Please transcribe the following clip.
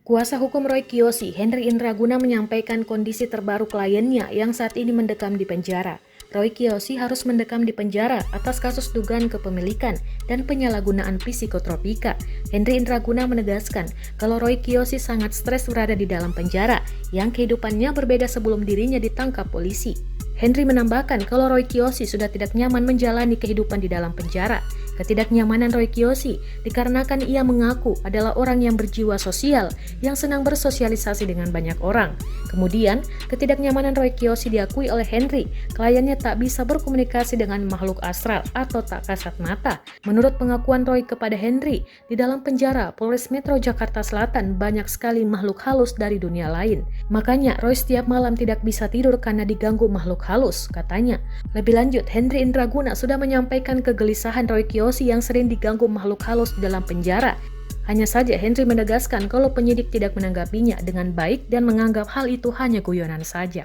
Kuasa hukum Roy Kiyoshi, Henry Indraguna menyampaikan kondisi terbaru kliennya yang saat ini mendekam di penjara. Roy Kiyoshi harus mendekam di penjara atas kasus dugaan kepemilikan dan penyalahgunaan psikotropika. Henry Indraguna menegaskan kalau Roy Kiyoshi sangat stres berada di dalam penjara, yang kehidupannya berbeda sebelum dirinya ditangkap polisi. Henry menambahkan kalau Roy Kiyoshi sudah tidak nyaman menjalani kehidupan di dalam penjara. Ketidaknyamanan Roy Kiyoshi dikarenakan ia mengaku adalah orang yang berjiwa sosial yang senang bersosialisasi dengan banyak orang. Kemudian, ketidaknyamanan Roy Kiyoshi diakui oleh Henry, kliennya tak bisa berkomunikasi dengan makhluk astral atau tak kasat mata. Menurut pengakuan Roy kepada Henry, di dalam penjara Polres Metro Jakarta Selatan banyak sekali makhluk halus dari dunia lain. Makanya Roy setiap malam tidak bisa tidur karena diganggu makhluk halus, katanya. Lebih lanjut, Henry Indraguna sudah menyampaikan kegelisahan Roy Kiyoshi yang sering diganggu makhluk halus di dalam penjara. Hanya saja Henry menegaskan kalau penyidik tidak menanggapinya dengan baik dan menganggap hal itu hanya guyonan saja.